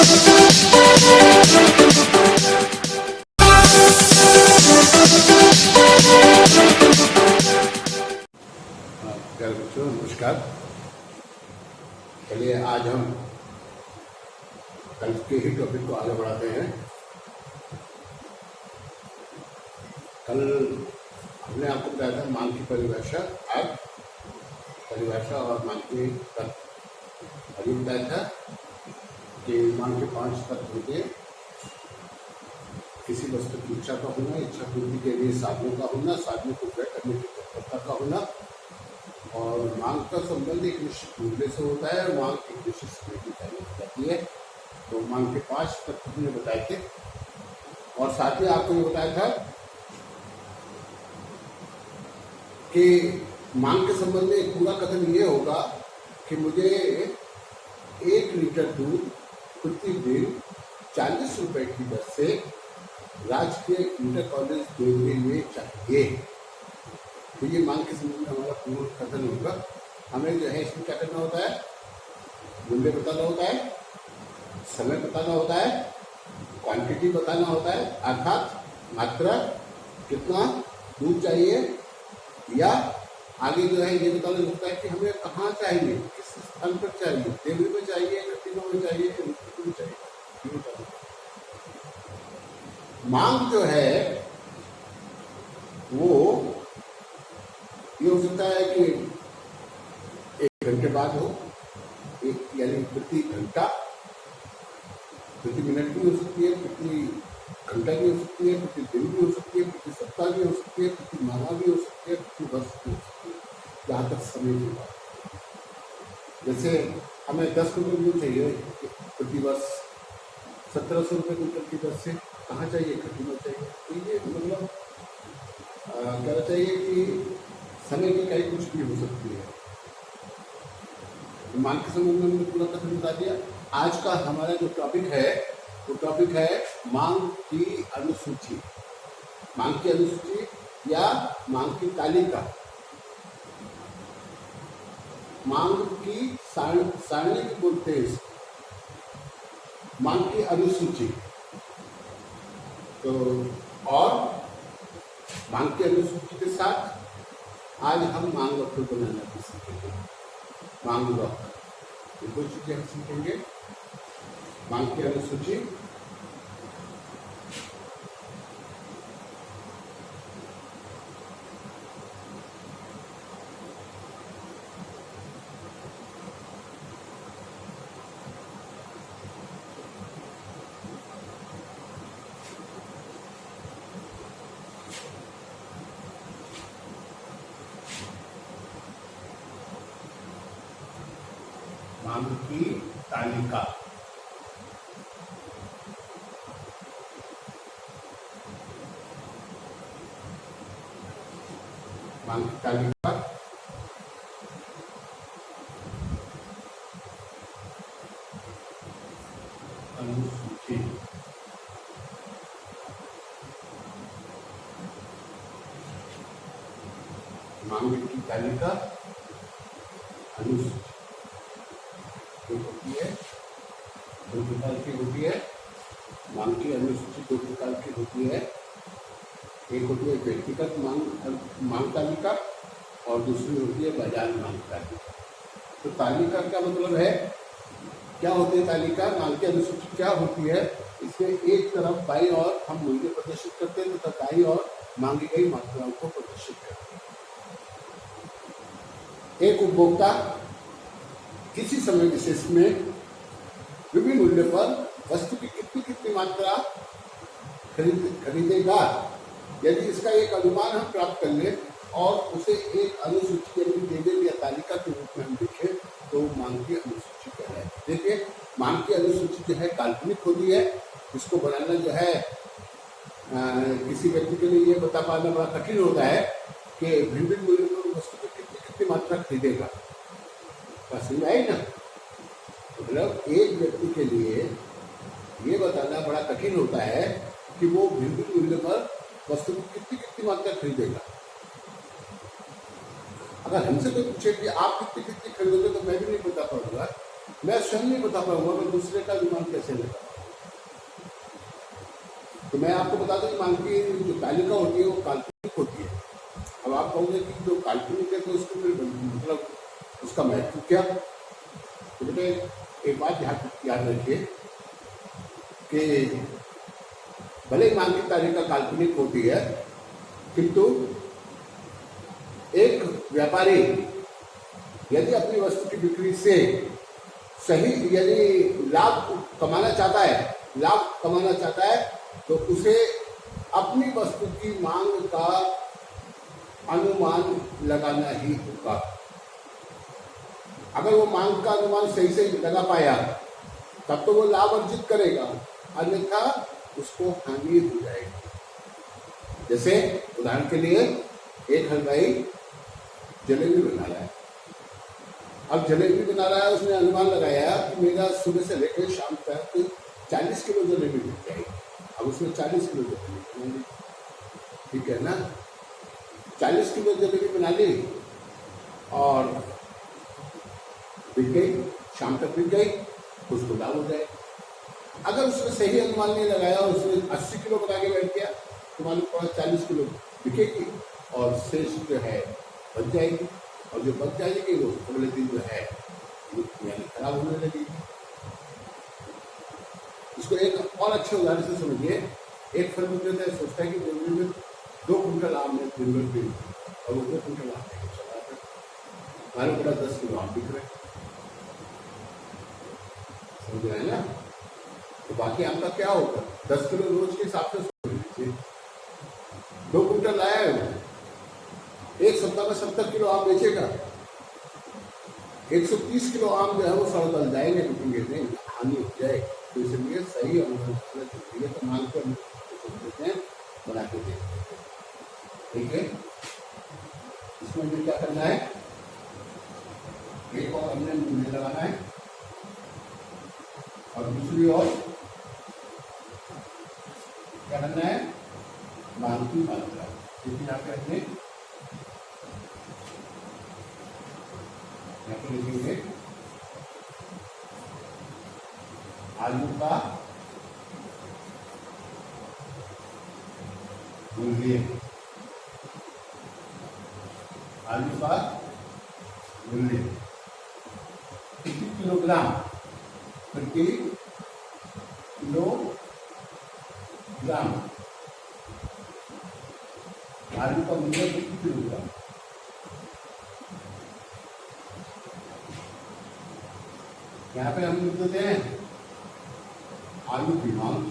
बच्चों नमस्कार। चलिए आज हम कल के ही टॉपिक को आगे बढ़ाते हैं। कल हमने आपको बताया था मांग की परिभाषा, आज परिभाषा और मांग के तत्व। अभी बताया था कि मांग के 5 तत्व होते हैं। किसी वस्तु की इच्छा का होना, इच्छा पूर्ति के लिए साधनों का होना, साधनों को व्यय करने की तत्परता का होना, और मांग का संबंध एक निश्चित मूल्य से होता है और मांग एक निश्चित समय की तय हो जाती है। तो मांग के 5 तत्व हमने बताए थे और साथ ही आपको ये बताया था कि मांग के संबंध में एक पूरा कथन ये होगा कि मुझे 1 लीटर दूध प्रतिदिन 40 रुपए की दर से राजकीय इंटर कॉलेज देने में चाहिए। तो ये मांग के संबंध में हमारा पूर्ण कथन होगा। हमें जो है इसमें क्या करना होता है, मूल्य बताना होता है, समय बताना होता है, क्वांटिटी बताना होता है, अर्थात मात्रा कितना दूध चाहिए, या आगे जो है ये बताना होता है कि हमें कहाँ चाहिए, किस स्थान पर चाहिए, देवरी में चाहिए, तीनों में चाहिए, में चाहिए। मांग जो है वो ये हो सकता है कि 1 घंटे बाद हो, एक यानी प्रति घंटा, प्रति मिनट भी हो सकती है, प्रति घंटा भी हो सकती है, प्रति दिन भी हो सकती है, प्रति सप्ताह भी हो सकती है, प्रति माह भी हो सकती है, प्रति वर्ष भी हो सकती है, जहाँ तक समय की बात। जैसे हमें 10 क्विंटल गेहूँ चाहिए प्रति वर्ष, 1700 रुपये क्विंटल की दर से कहाँ चाहिए, खरीदना चाहिए। तो ये मतलब कहना चाहिए कि समय की कहीं कुछ भी हो सकती है। मांग के संबंध में हमने पूरा कथन बता दिया। आज का हमारा जो टॉपिक है वो टॉपिक है मांग की अनुसूची। मांग की अनुसूची या मांग की तालिका, मांग की सारणी भी बोलते हैं इसको, मांग की अनुसूची। तो और मांग की अनुसूची के साथ आज हम मांग वक्र बनाना भी सीखेंगे। मांग वक्र, 2 चीजें हम सीखेंगे, मांग की अनुसूची मांग की तालिका। मांग की तालिका अनुसूची। मांग की तालिका अनुसूची होती है, 2 प्रकार की होती है। मांग की अनुसूची 2 प्रकार की होती है। एक होती है व्यक्तिगत मांग तालिका और दूसरी होती है बाजार मांग तालिका। तो तालिका का मतलब है, क्या होती है तालिका, मांग की अनुसूची क्या होती है। इसमें एक तरफ बाईं ओर हम मूल्य प्रदर्शित करते हैं तथा दाईं ओर मांगी गई मात्राओं को प्रदर्शित करते हैं। एक उपभोक्ता किसी समय विशेष में विभिन्न मूल्य पर वस्तु की कितनी मात्रा खरीदेगा, यदि इसका एक अनुमान हम प्राप्त कर ले और उसे एक अनुसूची यानी टेबल या तालिका के रूप में हम लिखें तो मांग की अनुसूची कहलाती है। देखिए, मांग की अनुसूची जो है काल्पनिक होती है। इसको बनाना जो है किसी व्यक्ति के लिए ये बता पाना बड़ा कठिन होता है कि भिन्न मूल्य पर वस्तु की कितनी मात्रा खरीदेगा। समझ आई ना। मतलब एक व्यक्ति के लिए ये बताना बड़ा कठिन होता है कि वो भिन्न मूल्य पर वस्तु की कितनी मात्रा खरीदेगा। अगर हमसे कोई पूछे कि आप कितनी खरीदोगे तो मैं भी नहीं बता पाऊंगा मैं स्वयं नहीं बता पाऊंगा, मैं दूसरे का अनुमान कैसे लगा। तो मैं आपको बता दूं कि मांग की जो तालिका होती है वो काल्पनिक होती है। अब आप कहोगे कि जो काल्पनिक है तो उसको फिर मतलब उसका महत्व क्या। तो बेटे एक बात याद रखिए कि भले ही मांग की तालिका काल्पनिक होती है, किंतु एक व्यापारी यदि अपनी वस्तु की बिक्री से सही यदि लाभ कमाना चाहता है तो उसे अपनी वस्तु की मांग का अनुमान लगाना ही होगा। अगर वो मांग का अनुमान सही से लगा पाया तब तो वो लाभ अर्जित करेगा, अन्यथा उसको हानि हो जाएगी। जैसे उदाहरण के लिए एक हलवाई जलेबी बना रहा है। अब जलेबी बना रहा है, उसने अनुमान लगाया कि मेरा सुबह से लेकर शाम तक 40 किलो जलेबी बिक जाएगी। अब उसने 40 किलो जलेबी बना ली, ठीक है ना। 40 किलो जलेबी बना ली और बिक गई, शाम तक बिक गई, उसको लाभ हो जाए। अगर उसने सही अनुमान नहीं लगाया और उसने 80 किलो बना के बैठ गया तो मालूम पड़ा 40 किलो बिकेगी और शेष जो है बच जाएगी, और जो बच जाएगी वो अगले दिन जो है यानी खराब होने लगेगी। इसको एक और अच्छे उदाहरण से समझिए। एक फल विक्रेता सोचता है कि दिन में 2 कुंटल आम में दिन भर बेच दूं, और वो 2 कुंटल आम लेकर चला आता है, मालूम पड़ा 10 किलो आम बिक रहे। समझ रहे हैं ना। तो बाकी आम का क्या होगा, 10 किलो रोज के हिसाब से समझ लीजिए। 2 कुंटल लाया है वो, एक सप्ताह में 70 किलो आम बेचेगा। 130 किलो आम जो है वो सड़ गल जाएंगे, बिकेंगे नहीं, हानि हो जाएगी। तो इसलिए सही अनुमान जरूरी है। तो मांग कर देते हैं, बना के देते हैं, ठीक है। इसमें मुझे क्या करना है, एक और हमने मूल्य लगाना है और दूसरी ओर क्या करना है, मांग की मात्रा। क्योंकि यहाँ पे अपने यहाँ पे लिखेंगे आलू का मूल्य, आलू का मूल्य कितने किलोग्राम प्रति किलोग्राम आलू का मूल्य प्रति किलोग्राम। यहाँ पे हम लिख देते हैं आलू की मांग,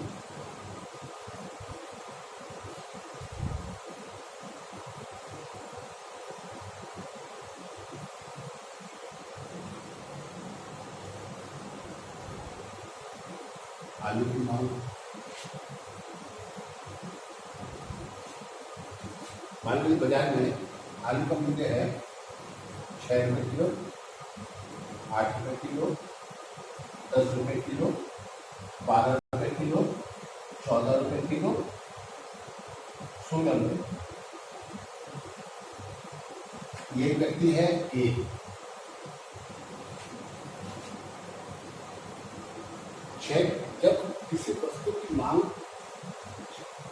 आलू की मांग। मान लीजिए बाजार में आलू का मूल्य है 6 रुपये किलो, 8 रुपये किलो, 10 रुपये किलो, 12 रुपये किलो, 14 रुपये किलो, 16 रुपये। ये व्यक्ति है ए। जब किसी वस्तु की मांग,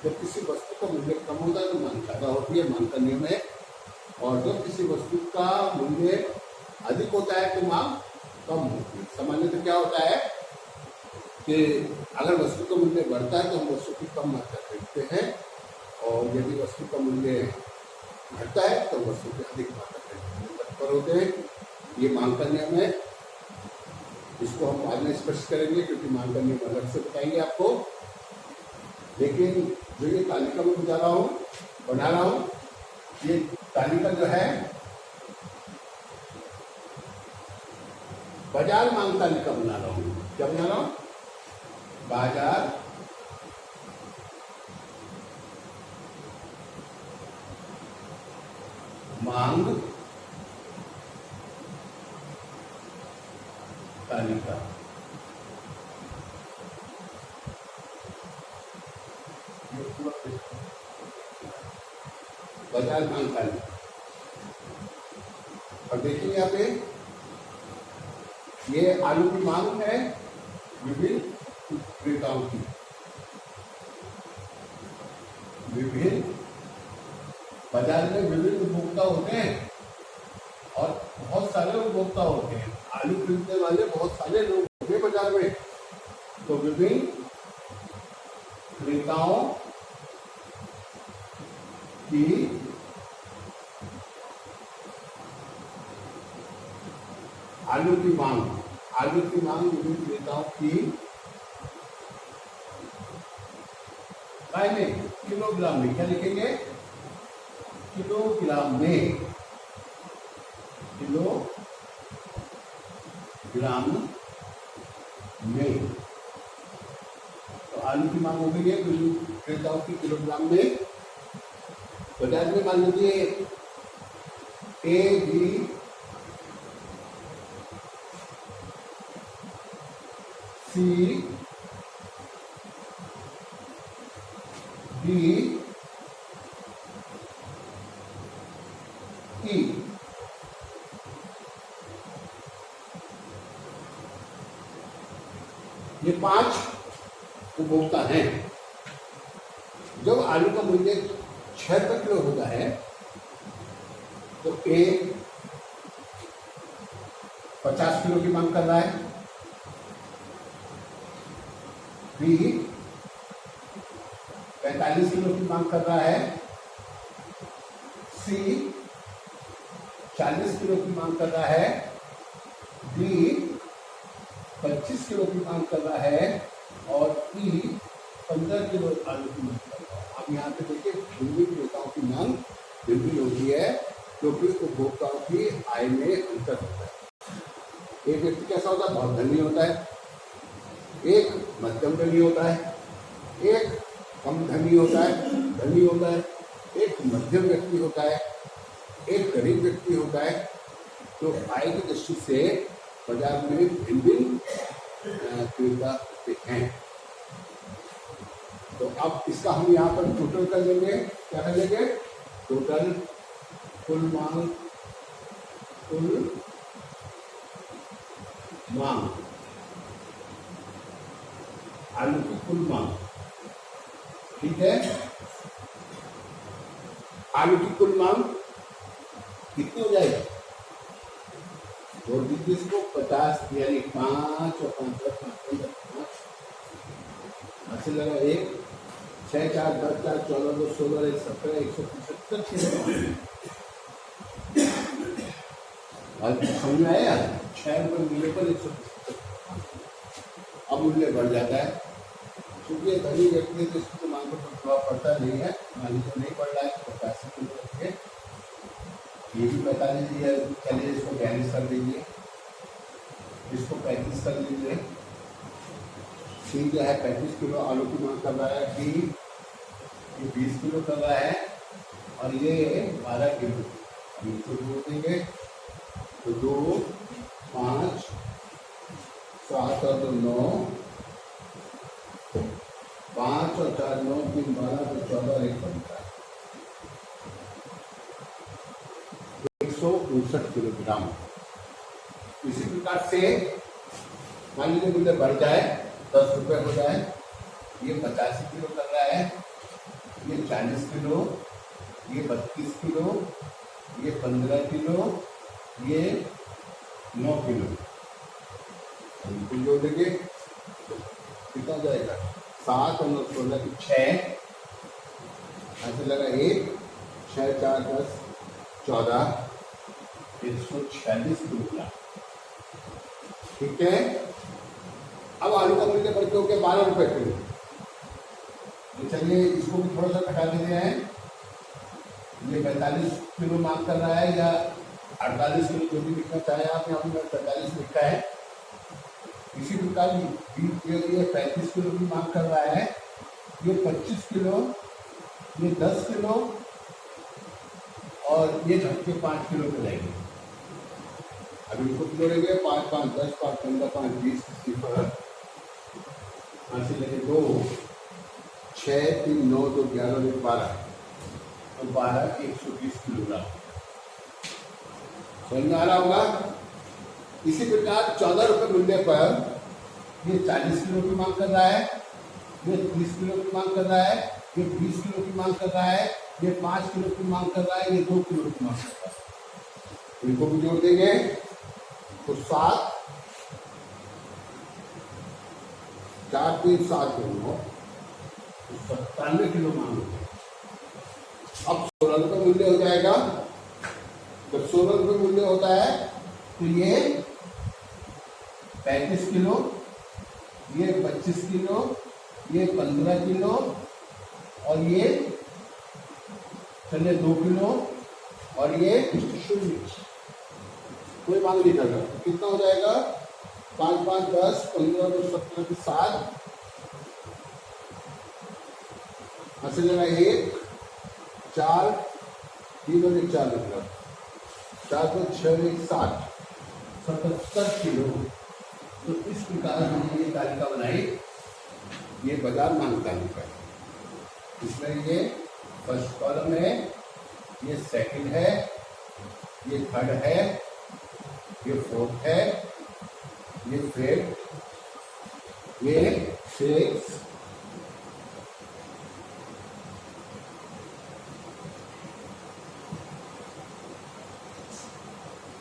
जब किसी वस्तु का मूल्य कम होता है तो मांग ज्यादा होती है, मांग का नियम है। और जब किसी वस्तु का मूल्य अधिक होता है तो मांग कम होती है। सामान्यतः क्या होता है कि अगर वस्तु का मूल्य बढ़ता है तो हम वस्तु की कम मात्रा खरीदते हैं, और यदि वस्तु का मूल्य घटता है तो वस्तु की अधिक मात्रा खरीदने में तत्पर होते हैं। ये मांग का नियम है। इसको हम बाद में स्पष्ट करेंगे क्योंकि मांग का नियम अलग से बताएंगे आपको। लेकिन जो ये तालिका में बना रहा हूँ, ये तालिका जो है बाजार मांग तालिका बना रहा हूँ। क्या बना रहा हूँ, बाजार मांग तालिका। बाजार मांग तालिका। और देखिए यहाँ पे ये आलू की मांग है विभिन्न विक्रेताओं की। विभिन्न बाजार में विभिन्न उपभोक्ता होते हैं और बहुत सारे उपभोक्ता होते हैं। आलू खरीदने वाले बहुत सारे लोग होते हैं बाजार में। तो विभिन्न क्रेताओं की आलू की मांग विभिन्न क्रेताओं की में किलोग्राम में, क्या लिखेंगे? किलोग्राम में, किलोग्राम में। तो आलू की मांग हो गई है विभिन्न क्रेताओं की किलोग्राम में। बाजार में मान लीजिए A B C D E, ये 5 उपभोक्ता हैं। जब आलू का मूल्य 6 रुपये किलो होता है तो ए 50 किलो की मांग कर रहा है, बी 45 किलो की मांग कर रहा है, सी 40 किलो की मांग कर रहा है, डी 25 किलो की मांग कर रहा है और ई 15 किलो आलू की मांग कर रहा है। अब यहाँ पे देखिए विभिन्न क्रेताओं की मांग भिन्न होती है क्योंकि उपभोक्ताओं की आय में अंतर होता है। एक व्यक्ति कैसा होता है? बहुत धनी होता है, एक मध्यम धनी होता है, एक कम धनी होता है, एक मध्यम व्यक्ति होता है, एक गरीब व्यक्ति होता है। तो आय की दृष्टि से बाजार में भिन्न क्रेता होते हैं। तो अब इसका हम यहाँ पर टोटल कर लेंगे। क्या कर लेंगे? टोटल कुल मांग आलू की कुल मांग, ठीक है। आलू की कुल मांग कितनी हो जाएगी? जोड़ दीजिए इसको 50 यानी 5 और 5 ऐसे लगा 1 6 4 10 4 14 2 16 1 17 175 समझ में आया? 6 रुपये मूल्य पर 175। अब मूल्य बढ़ जाता है क्योंकि धनी व्यक्ति तो इसको मांग पर प्रभाव पड़ता नहीं है। मान लीजिए नहीं पड़ रहा है तो 85 किलो रखिए, ये भी 45, चलिए इसको 42 कर दीजिए, इसको 35 कर दीजिए। सी जो है 35 किलो आलू की मांग कर रहा है, डी ये 20 किलो कर रहा है और ये 12 किलो। अब इसको जोड़ देंगे तो 2 5 7 और 2 9, 5 और 4 9 3 12 तो 14 और 1 15, 159 किलोग्राम। इसी प्रकार से मान लीजिए मूल्य बढ़ जाए 10 रुपये हो जाए, ये 85 किलो कर रहा है, ये 40 किलो, ये 32 किलो, ये 15 किलो, ये 9 किलो। इनको जोड़ देंगे कितना जाएगा? 7 और 9 16 6, ऐसे लगा 1 6 4 10 14 146 किलोग्राम, ठीक है। अब आलू का मूल्य बढ़ के हो गया 12 रुपये किलो। तो चलिए इसको भी थोड़ा सा घटा देते हैं। ये 45 किलो मांग कर रहा है या 48 किलो, जो भी लिखना चाहे आप, यहाँ पर 45 लिखा है। इसी प्रकार ये 35 किलो की मांग कर रहा है, ये 25 किलो, ये 10 किलो और ये झटके 5 किलो के रहेंगे। अभी इनको जोड़ेंगे 5 5 10 5 15 5 20 0 ऐसे लगे 2 6 3 9 2 11 और 12, तो 12 120 किलोग्राम। समझ में आ रहा होगा? इसी प्रकार 14 रुपए मूल्य पर ये 40 किलो की मांग कर रहा है, ये 30 किलो की मांग कर रहा है, ये 20 किलो की मांग कर रहा है, ये 5 किलो की मांग कर रहा है, ये 2 किलो की मांग कर रहा है। इनको भी जोड़ देंगे तो 7 4 3 7 दोनों 97 किलो मांग होगी। अब 16 रुपये मूल्य हो जाएगा। जब 16 रुपये मूल्य होता है तो ये 35 किलो, ये 25 किलो, ये 15 किलो और ये चलिए 2 किलो और ये 0 कोई मांग नहीं कर रहा। कितना हो जाएगा? 5 5 10 15 2 17 की 7 ऐसे जगह 1 4 3 और 1 4 मतलब 4 2 6 1 7 77 किलो। तो इस प्रकार हमने ये तालिका बनाई। ये बाजार मांग तालिका है। इसमें ये फर्स्ट कॉलम है, ये सेकंड है, ये थर्ड है, ये फोर्थ है, ये फिफ्थ, ये सिक्स,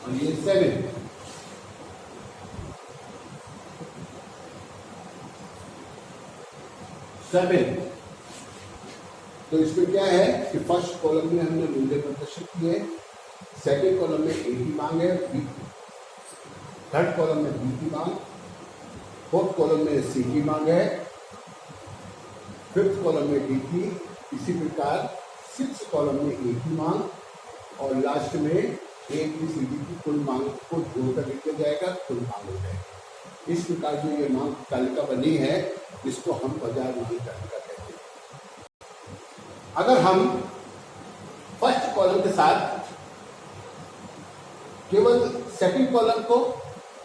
और ये 7। तो इसमें क्या है कि फर्स्ट कॉलम में हमने मूल्य प्रदर्शित किए, सेकंड कॉलम में ए की मांग है, थर्ड कॉलम में बी की मांग, फोर्थ कॉलम में सी की मांग है, फिफ्थ कॉलम में डी की, इसी प्रकार सिक्स कॉलम में ए की मांग और लास्ट में ए बी सी डी की कुल मांग को जोड़कर लिखा जाएगा, कुल मांग हो जाएगी। इस प्रकार जो ये मांग तालिका बनी है इसको हम बाजार मांग तालिका कहते हैं। अगर हम फर्स्ट कॉलम के साथ केवल सेकंड कॉलम को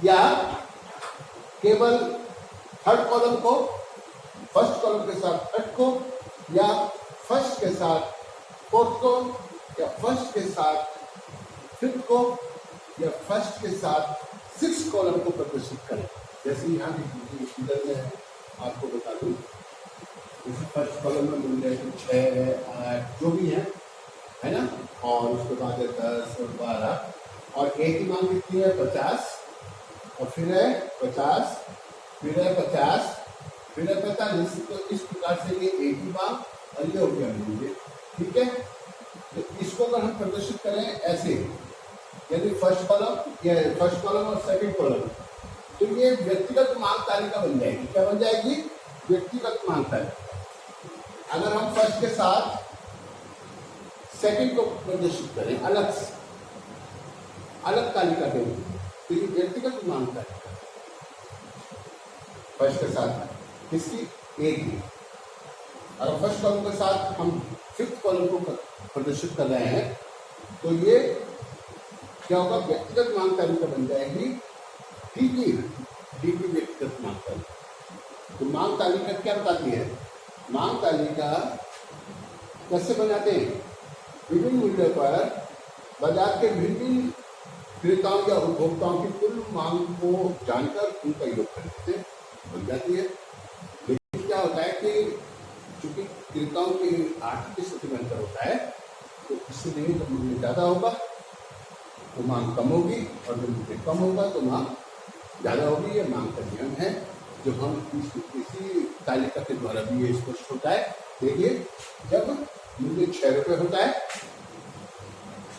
या केवल थर्ड कॉलम को, फर्स्ट कॉलम के साथ थर्ड को या फर्स्ट के साथ फोर्थ को या फर्स्ट के साथ फिफ्थ को या फर्स्ट के साथ सिक्स कॉलम को प्रदर्शित करें, जैसे यहाँ इधर में आपको बता दूं, जैसे फर्स्ट कॉलम में मूल्य 6 है 8 जो भी है ना, और उसके बाद है 10 और 12 और ए की मांग कितनी है 50 और फिर है 50 फिर है 50 फिर है 45। तो इस प्रकार से ये ए की मांग और ये हो गया मूल्य। ठीक है, तो इसको अगर हम प्रदर्शित करें ऐसे, यदि फर्स्ट कॉलम और सेकंड कॉलम, तो ये व्यक्तिगत मांग तालिका बन जाएगी। क्या बन जाएगी? व्यक्तिगत मांग तालिका। अगर हम फर्स्ट के साथ सेकंड को प्रदर्शित करें अलग से, अलग तालिका के लिए, तो ये व्यक्तिगत मांग तालिका। फर्स्ट के साथ किसकी? ए की। अगर फर्स्ट कॉलम के साथ हम फिफ्थ कॉलम को प्रदर्शित कर रहे हैं तो ये क्या होगा? व्यक्तिगत मांग तालिका बन जाएगी। डी की व्यक्तिगत मांग तालिका। तो मांग तालिका क्या बताती है? मांग तालिका कैसे बनाते हैं? विभिन्न मूल्यों पर बाजार के विभिन्न क्रेताओं या उपभोक्ताओं की कुल मांग को जानकर उनका योग करने से बन जाती है। लेकिन क्या होता है कि चूंकि क्रेताओं की आर्थिक स्थिति में अंतर होता है, तो इसलिए जब मूल्य ज़्यादा होगा तो मांग कम होगी और जब मूल्य कम होगा तो मांग ज़्यादा होगी। ये मांग का नियम है जो हम इसी तालिका के द्वारा भी ये स्पष्ट होता है। देखिए, जब मूल्य 6 रुपये होता है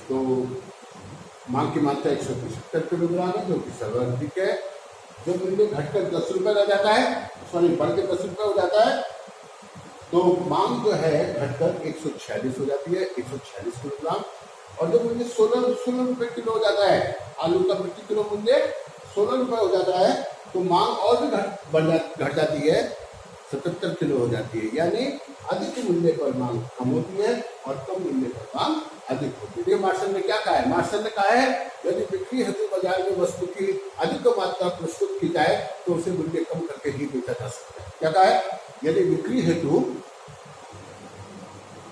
तो मांग की मात्रा 175 किलोग्राम है, जो कि सर्वाधिक है। जब मूल्य घटकर 10 रुपये रह जाता है, सॉरी बढ़ के 10 रुपये हो जाता है, तो मांग जो है घटकर 146 हो जाती है, 146 किलोग्राम। और जब मूल्य 16 रुपये किलो हो जाता है, आलू का प्रति किलो मूल्य 16 रुपये हो जाता है, तो मांग और भी घट जाती है, 77 किलो हो जाती है। यानी अधिक मूल्य पर मांग कम होती है और कम मूल्य पर मांग अधिक होती है। ये मार्शल ने क्या कहा है? मार्शल ने कहा है यदि बिक्री हेतु बाजार में वस्तु की अधिक मात्रा प्रस्तुत की जाए तो उसे मूल्य कम करके ही बेचा जा सकता है। क्या कहा है? यदि बिक्री हेतु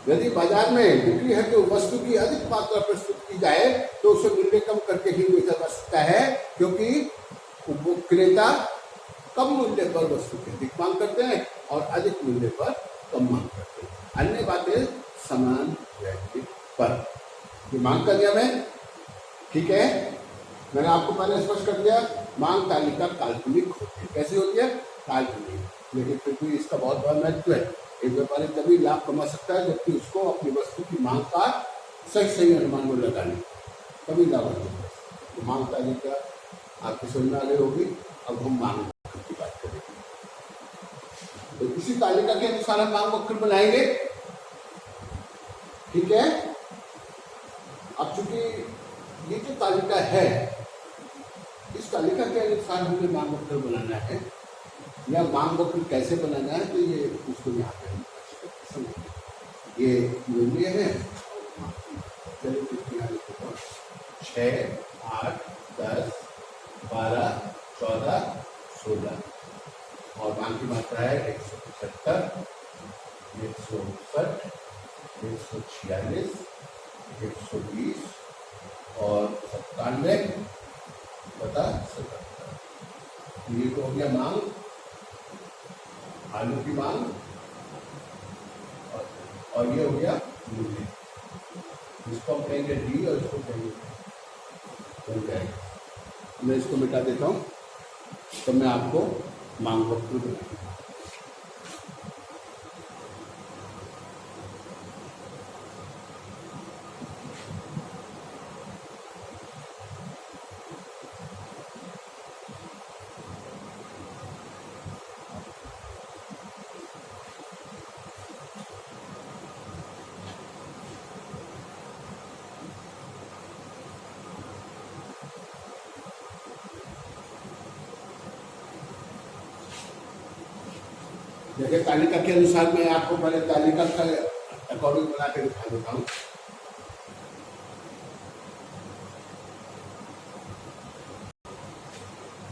यदि बाजार में बिक्री है तो वस्तु की अधिक मात्रा प्रस्तुत की जाए तो उसे मूल्य कम करके ही बेचा जा सकता है, क्योंकि विक्रेता कम मूल्य पर वस्तु की अधिक मांग करते हैं और अधिक मूल्य पर कम मांग करते हैं। अन्य बातें समान रहेंगी पर ये मांग का नियम है। ठीक है, मैंने आपको पहले स्पष्ट कर दिया, मांग तालिका काल्पनिक होती है। कैसी होती है? काल्पनिक, लेकिन फिर भी इसका बहुत बड़ा महत्व है। एक व्यापारी तभी लाभ कमा सकता है जबकि उसको अपनी वस्तु की मांग का सही अनुमान में लगाने, तभी लाभ होगा। तो मांग तालिका आपकी समझ में आ गई होगी। अब हम मांग वक्र की बात करेंगे। तो इसी तालिका के अनुसार हम मांग वक्र बनाएंगे। ठीक है, अब चूंकि ये जो तालिका है, इस तालिका के अनुसार हमें मांग वक्र बनाना है, या मांग वक्र कैसे बनाना है, तो ये उसको यहाँ पे ये मूल्य है। चलिए 6, 8, 10, 12, 14, 16 और मांग की मात्रा है 175, 159, 146, 120 और 97 बता 77। ये तो हो गया मांग, आलू की मांग, और ये हो गया मूल्य। इसको हम कहेंगे डी और इसको कहेंगे बन जाएगा। मैं इसको मिटा देता हूँ, तो मैं आपको मांग वक्र बनाऊंगा। जैसे तालिका के अनुसार मैं आपको पहले तालिका का अकॉर्डिंग बना के दिखा देता हूँ।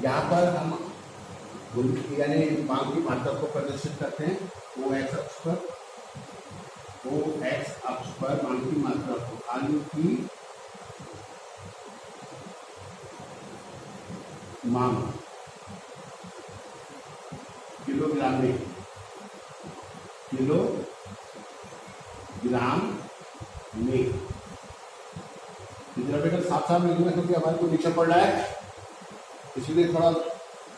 यहाँ पर हम यानी मांग की मात्रा को प्रदर्शित करते हैं। ओ एक्स अक्ष पर मांग की मात्रा को, आलू की मांग किलोग्राम में, किलोग्राम में डिनोमिनेटर साफ साफ लिखना, क्योंकि हमारे को नीचे पड़ रहा है, इसलिए थोड़ा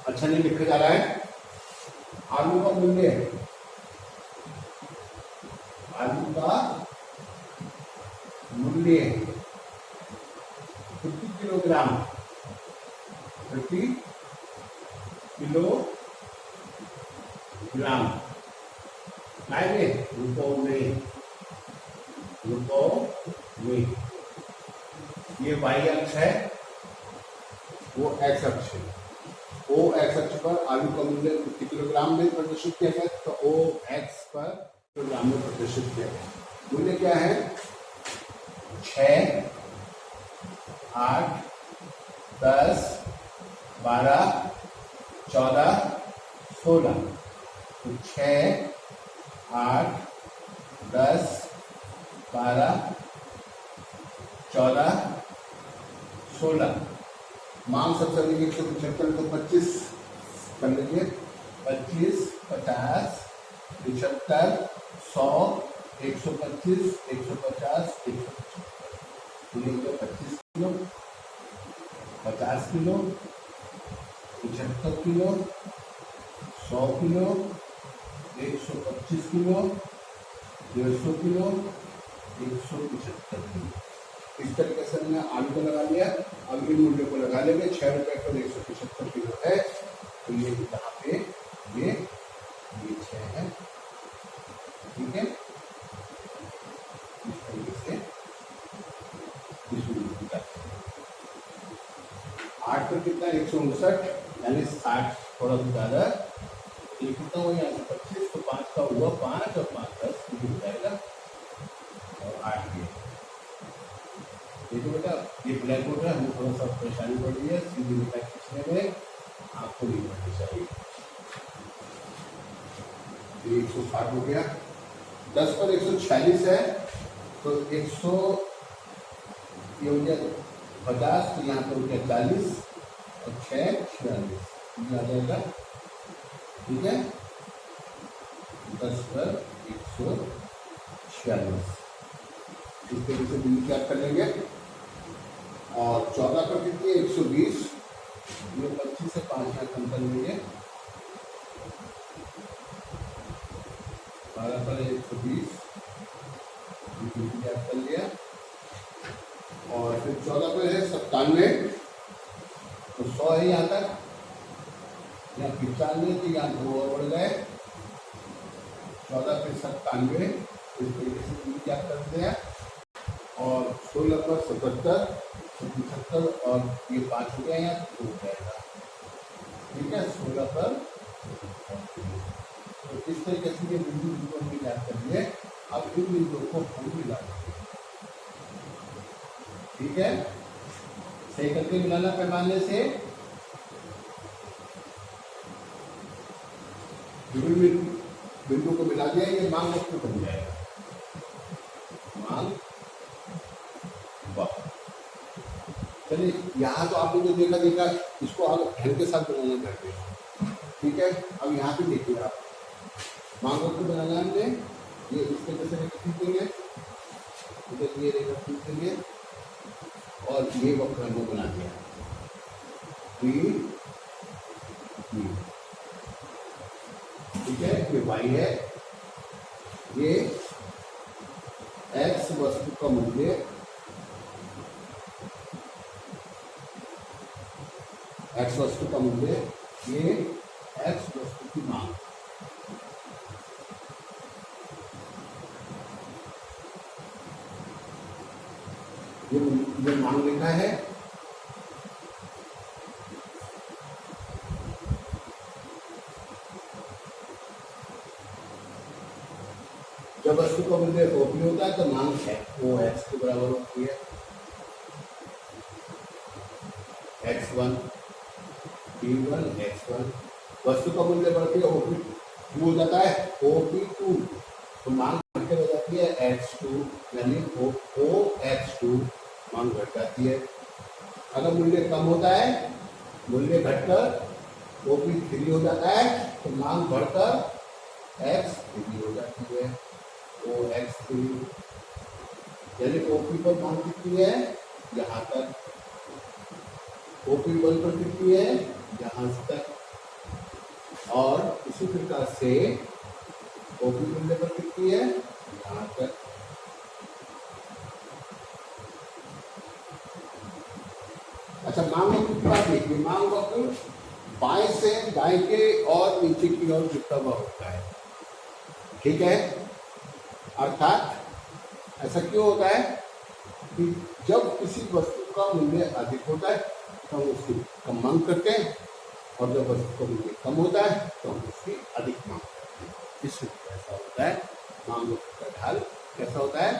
अच्छा नहीं लिखा जा रहा है। आलू का मूल्य, आलू का मूल्य प्रति किलोग्राम, प्रति किलोग्राम रुपयों में, ये वाई अक्ष है, वो एक्स अक्ष है। ओ एक्स अक्ष पर आलू का मूल्य प्रति किलोग्राम में प्रदर्शित किया गया, तो ओ एक्स पर किलोग्राम में प्रदर्शित किया गया। मूल्य क्या है? 6, 8, 10, 12, 14, 16। तो 6, 8, 10, 12, 14, 16। मांग सबसे अधिक 175 को 25 कर लीजिए। 25, 50, 75, 100, 125, 150, 175। ये हो गया 25 kilo, 50 kilo, 75 kilo, 100 kilo, 125 kilo, 150 kilo, 175 kilo. इस तरीके से हमने आलू को लगा लिया। अगले मूल्य को लगा लेंगे। 6 रुपए पर 175 किलो है, तो ये यहाँ पे ये 6 है। ठीक है, इस तरीके से इस मूल्य की बात करें। 8 पर कितना? 159, यानी 60 थोड़ा ज्यादा। ये कितना हुआ? यहाँ से 25, तो 5 का हुआ 5 और 5 10 हो जाएगा, और 8 ये तो बेटा ये ब्लैक बोर्ड है, हमें थोड़ा सा परेशानी पड़ रही है सीधी रेखा खींचने में, आपको नहीं पड़नी चाहिए। 160 हो गया, 10 पर 146 है, तो 100 ये हो गया 50, तो यहाँ पर हो गया 40 और 6 46 आ जाएगा। ठीक है, 10 पर 146 इस तरीके से बिंदु ज्ञात कर लेंगे। और 14 पर कितनी है 120, ये 25 से 5 यहाँ कम कर लेंगे। 12 पर 120 बिंदु ज्ञात कर लिया। और फिर 14 पर है 97, तो 100 है यहाँ तक, यहाँ 95, तो यहाँ 2 और बढ़ गए। 14 पे 97 इस तरीके से बिंदु ज्ञात कर दिया। और 16 पर 77, 75 और ये 5 हो गया, यहाँ 2 हो जाएगा। ठीक है, 16 पर तो इस तरीके से ये बिंदु को हम ज्ञात कर लिए। अब इन बिंदुओं को हम मिला देंगे। ठीक है, सही करके मिलाना पैमाने से। बिंदु को मिला दिया, ये मांग वक्र बन जाएगा। मांग वक्र। चलिए, यहाँ तो आपने जो देखा इसको आप हेल के साथ बनाना चाहते हैं। ठीक है, अब यहाँ पे देखिए आप मांग वक्र बनाना हमने, ये इस तरीके से रेखा खींच देंगे, इधर ये रेखा खींच देंगे और ये वक्र हमने बना दिया। ठीक है, ये y है, ये x वस्तु का मूल्य, x वस्तु का मूल्य, ये x वस्तु की मांग। ये मांग लिखा है। जब वस्तु का मूल्य ओपी होता है तो मांग है वो x के बराबर होती है। x1 t1 x1 वस्तु का मूल्य बढ़ती है ओपी टू हो जाता है OP2, तो मांग घटकर हो जाती है x2, यानी OX2 मांग घट जाती है। अगर मूल्य कम होता है, मूल्य घटकर OP3 हो जाता है, तो मांग बढ़कर x3 हो जाती है, OX3। यानी OP पर मांग कितनी है, यहाँ तक। OP1 पर कितनी है, यहाँ तक। और इसी प्रकार से OP मूल्य पर कितनी है, यहाँ तक। अच्छा, मांग वक्र की बात देखिए। मांग वक्र बाएं से दाएं के और नीचे की ओर झुकता हुआ होता है। ठीक है, अर्थात ऐसा क्यों होता है कि जब किसी वस्तु का मूल्य अधिक होता है तो हम उसकी कम मांग करते हैं, और जब वस्तु का मूल्य कम होता है तो हम उसकी अधिक मांग करते हैं। इसलिए ऐसा होता है। मांग वक्र का ढाल कैसा होता है,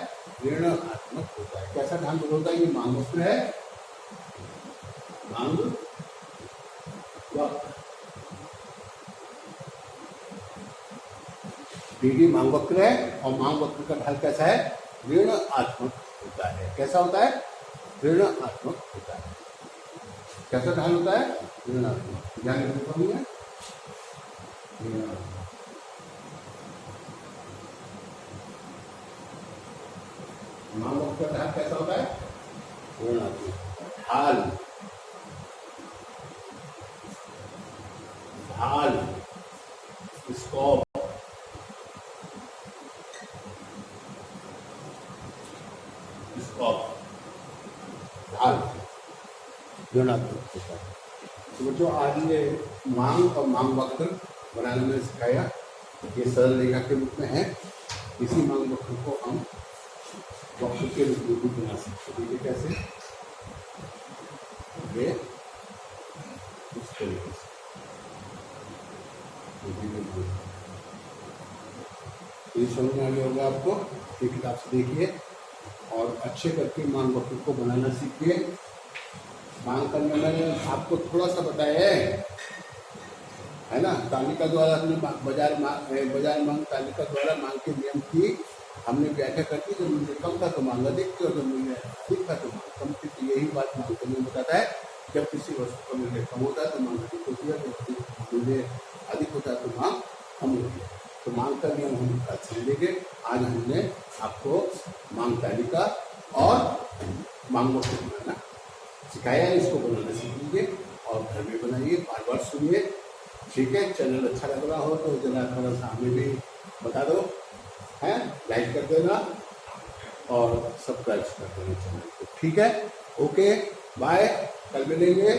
ऋणात्मक होता है। कैसा ढाल होता है, ये मांग वक्र है। मांग वक्र डीडी मांग वक्र है, और मांग वक्र का ढाल कैसा है, ऋणात्मक होता है। कैसा होता है, ऋणात्मक होता है। कैसा ढाल होता है, ऋणात्मक। ध्यान रखना है, मांग वक्र का ढाल कैसा होता है, ऋणात्मक। ढाल ढाल स्कोप ढाल ऋणात्मक होता है। तो बच्चों, आज ये मांग और मांग वक्र बनाने में सिखाया। ये सरल रेखा के रूप में है। इसी मांग वक्र को हम वक्र के रूप में भी बना सकते हैं। ये कैसे, ये इस तरीके से ये समझ में आ गया होगा आपको। ये किताब से देखिए और अच्छे करके मांग वक्र को बनाना सीखिए। मांग करने में आपको थोड़ा सा बताया है है ना। तालिका द्वारा हमने बाजार मांग तालिका द्वारा मांग के नियम की हमने व्याख्या करती। जब मूल्य कम था तो मांग अधिक थी, और जब मूल्य अधिक था तो मांग कम थी। तो यही बात मांग का नियम बताता है। जब किसी वस्तु का मूल्य कम होता है तो मांग अधिक होती है, जब मूल्य अधिक होता है तो मांग कम होती है। तो मांग का नियम हम कल समझेंगे। आज हमने आपको मांग तालिका और मांग वस्तु बनाना सिखाया है। इसको बनाना सीख लीजिए और घर में बनाइए, बार बार सुनिए। ठीक है, चैनल अच्छा लग रहा हो तो जरा थोड़ा सा हमें भी बता दो, है लाइक कर देना और सब्सक्राइब कर देना चैनल को। ठीक है, ओके बाय, कल मिलेंगे।